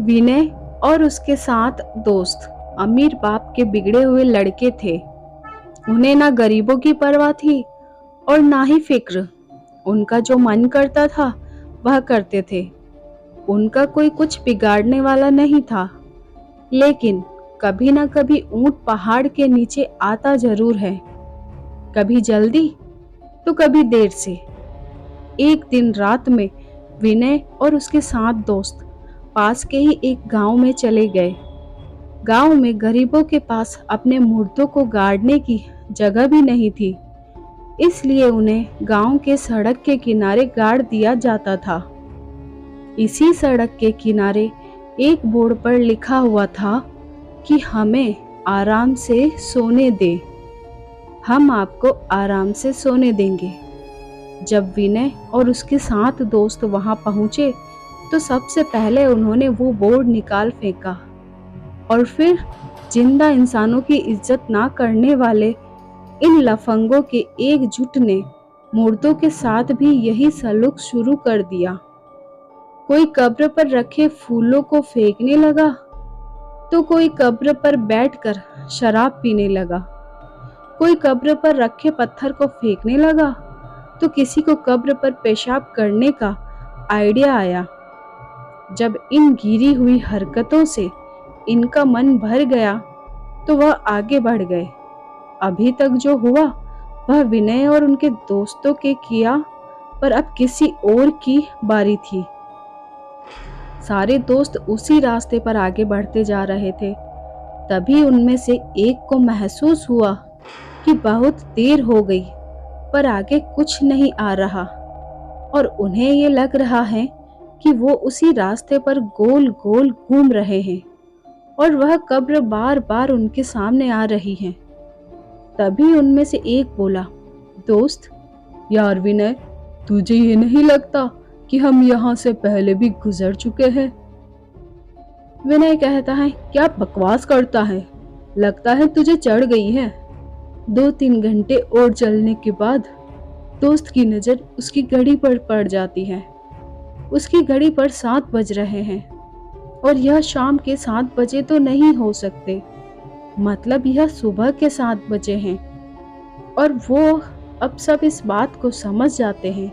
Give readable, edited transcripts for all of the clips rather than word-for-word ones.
विनय और उसके 7 दोस्त अमीर बाप के बिगड़े हुए लड़के थे। उन्हें ना गरीबों की परवाह थी और ना ही फिक्र। उनका जो मन करता था वह करते थे। उनका कोई कुछ बिगाड़ने वाला नहीं था। लेकिन कभी ना कभी ऊंट पहाड़ के नीचे आता जरूर है, कभी जल्दी तो कभी देर से। एक दिन रात में विनय और उसके 7 दोस्त पास के ही एक गांव में चले गए। गांव में गरीबों के पास अपने मुर्दों को गाड़ने की जगह भी नहीं थी, इसलिए उन्हें गांव के सड़क के किनारे गाड़ दिया जाता था। इसी सड़क के किनारे एक बोर्ड पर लिखा हुआ था कि हमें आराम से सोने दे, हम आपको आराम से सोने देंगे। जब विनय और उसके 7 दोस्त वहां पहुंचे तो सबसे पहले उन्होंने वो बोर्ड निकाल फेंका और फिर जिंदा इंसानों की इज्जत ना करने वाले इन लफंगों के एकजुट ने मुर्दों के साथ भी यही सलूक शुरू कर दिया। कोई कब्र पर रखे फूलों को फेंकने लगा तो कोई कब्र पर बैठकर शराब पीने लगा। कोई कब्र पर रखे पत्थर को फेंकने लगा तो किसी को कब्र पर पेशाब करने का आइडिया आया। जब इन गिरी हुई हरकतों से इनका मन भर गया तो वह आगे बढ़ गए। अभी तक जो हुआ वह विनय और उनके दोस्तों के किया, पर अब किसी और की बारी थी। सारे दोस्त उसी रास्ते पर आगे बढ़ते जा रहे थे। तभी उनमें से एक को महसूस हुआ कि बहुत देर हो गई पर आगे कुछ नहीं आ रहा और उन्हें ये लग रहा है कि वो उसी रास्ते पर गोल गोल घूम रहे हैं और वह कब्र बार बार उनके सामने आ रही है। तभी उनमें से एक बोला, दोस्त, यार विनय, तुझे ये नहीं लगता कि हम यहाँ से पहले भी गुजर चुके हैं? विनय कहता है, क्या बकवास करता है, लगता है तुझे चढ़ गई है। 2-3 घंटे और चलने के बाद दोस्त की नजर उसकी घड़ी पर पड़ जाती है। उसकी घड़ी पर 7 बज रहे हैं और यह शाम के 7 बजे तो नहीं हो सकते, मतलब यह सुबह के 7 बजे हैं। और वो अब सब इस बात को समझ जाते हैं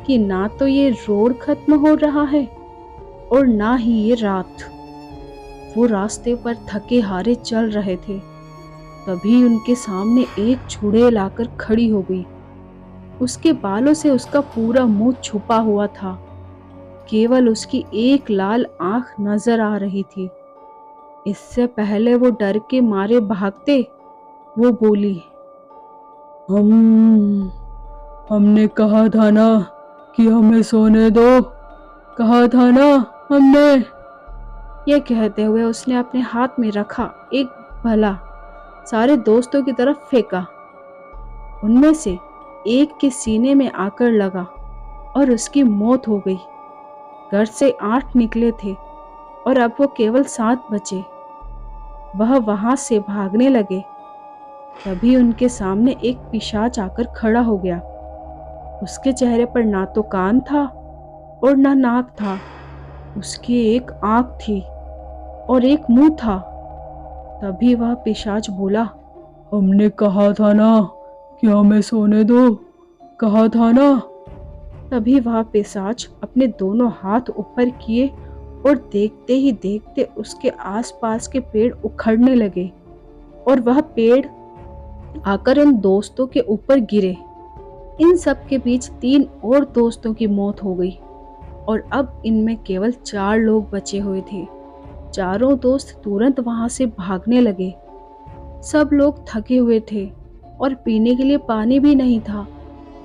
कि ना तो ये रोड खत्म हो रहा है और ना ही ये रात। वो रास्ते पर थके हारे चल रहे थे। तभी उनके सामने एक चुड़ैल आकर खड़ी हो गई। उसके बालों से उसका पूरा मुंह छुपा हुआ था, केवल उसकी एक लाल आंख नजर आ रही थी। इससे पहले वो डर के मारे भागते, वो बोली, हमने कहा था ना कि हमें सोने दो, कहा था ना हमने। ये कहते हुए उसने अपने हाथ में रखा एक भला सारे दोस्तों की तरफ फेंका। उनमें से एक के सीने में आकर लगा और उसकी मौत हो गई। घर से 8 निकले थे और अब वो केवल 7 बचे। वह वहां से भागने लगे। तभी उनके सामने एक पिशाच आकर खड़ा हो गया। उसके चेहरे पर ना तो कान था और ना नाक था। उसकी एक आंख थी और एक मुंह था। तभी वह पिशाच बोला, हमने कहा था ना कि हमें सोने दो, कहा था ना। तभी वह पिशाच अपने दोनों हाथ ऊपर किए और देखते ही देखते उसके आसपास के पेड़ उखड़ने लगे और वह पेड़ आकर इन दोस्तों के ऊपर गिरे। इन सब के बीच 3 और दोस्तों की मौत हो गई और अब इनमें केवल 4 लोग बचे हुए थे। चारों दोस्त तुरंत वहां से भागने लगे। सब लोग थके हुए थे और पीने के लिए पानी भी नहीं था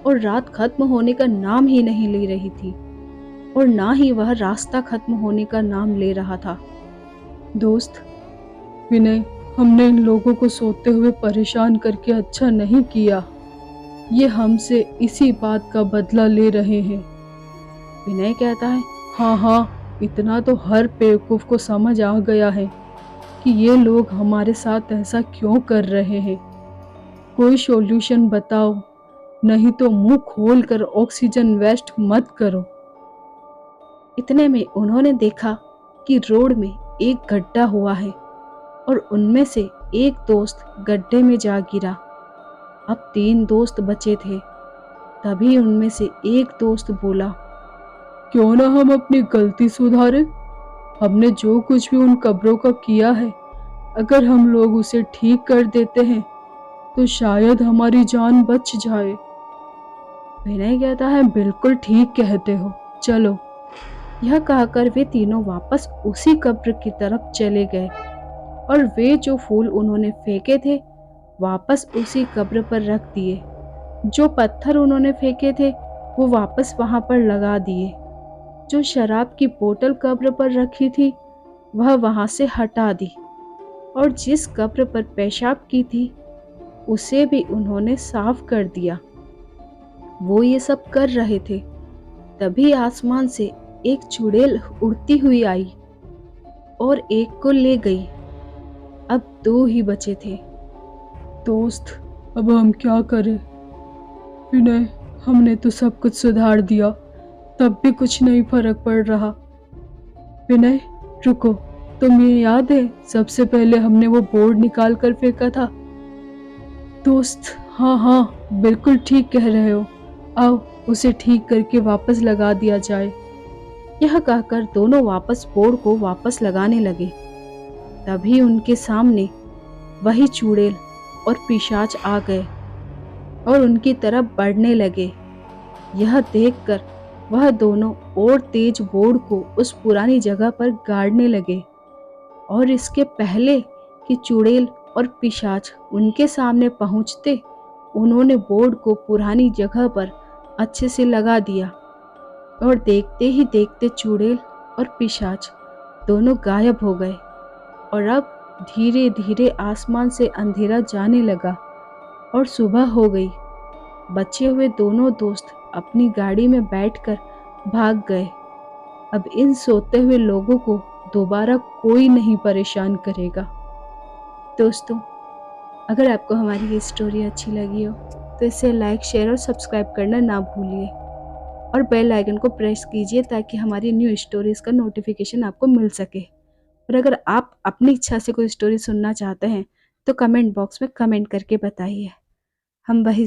और रात खत्म होने का नाम ही नहीं ले रही थी और ना ही वह रास्ता खत्म होने का नाम ले रहा था। दोस्त विनय, हमने इन लोगों को सोते हुए परेशान करके अच्छा नहीं किया। ये हमसे इसी बात का बदला ले रहे हैं। विनय कहता है, हाँ, इतना तो हर बेवकूफ को समझ आ गया है कि ये लोग हमारे साथ ऐसा क्यों कर रहे हैं। कोई सॉल्यूशन बताओ, नहीं तो मुंह खोल कर ऑक्सीजन वेस्ट मत करो। इतने में उन्होंने देखा कि रोड में एक गड्ढा हुआ है और उनमें से एक दोस्त गड्ढे में जा गिरा। अब 3 दोस्त बचे थे। तभी उनमें से एक दोस्त बोला, क्यों ना हम अपनी गलती सुधारें? हमने जो कुछ भी उन कब्रों का किया है, अगर हम लोग उसे ठीक कर देते हैं तो शायद हमारी जान बच जाए। विनय कहता है, बिल्कुल ठीक कहते हो, चलो। यह कहकर वे तीनों वापस उसी कब्र की तरफ चले गए और वे जो फूल उन्होंने फेंके थे वापस उसी कब्र पर रख दिए। जो पत्थर उन्होंने फेंके थे वो वापस वहां पर लगा दिए। जो शराब की बोतल कब्र पर रखी थी वह वहां से हटा दी और जिस कब्र पर पेशाब की थी उसे भी उन्होंने साफ कर दिया। वो ये सब कर रहे थे, तभी आसमान से एक चुड़ैल उड़ती हुई आई और एक को ले गई। अब 2 ही बचे थे। दोस्त, अब हम क्या करें? विनय, हमने तो सब कुछ सुधार दिया, तब भी कुछ नहीं फर्क पड़ रहा। विनय, रुको, तुम्हें याद है सबसे पहले हमने वो बोर्ड निकाल कर फेंका था? दोस्त, हाँ हाँ, बिल्कुल ठीक कह रहे हो। आओ उसे ठीक करके वापस लगा दिया जाए। यह कहकर दोनों वापस बोर्ड को वापस लगाने लगे। तभी उनके सामने वही चुड़ैल और पिशाच आ गए और उनकी तरफ बढ़ने लगे। यह देखकर वह दोनों और तेज बोर्ड को उस पुरानी जगह पर गाड़ने लगे और इसके पहले कि चुड़ैल और पिशाच उनके सामने पहुंचते, उन्होंने बोर्ड को पुरानी जगह पर अच्छे से लगा दिया और देखते ही देखते चुड़ैल और पिशाच दोनों गायब हो गए और अब धीरे धीरे आसमान से अंधेरा जाने लगा और सुबह हो गई। बचे हुए दोनों दोस्त अपनी गाड़ी में बैठकर भाग गए। अब इन सोते हुए लोगों को दोबारा कोई नहीं परेशान करेगा। दोस्तों, अगर आपको हमारी ये स्टोरी अच्छी लगी हो तो इसे लाइक, शेयर और सब्सक्राइब करना ना भूलिए और बेल आइकन को प्रेस कीजिए ताकि हमारी न्यू स्टोरीज का नोटिफिकेशन आपको मिल सके। और अगर आप अपनी इच्छा से कोई स्टोरी सुनना चाहते हैं तो कमेंट बॉक्स में कमेंट करके बताइए। हम वही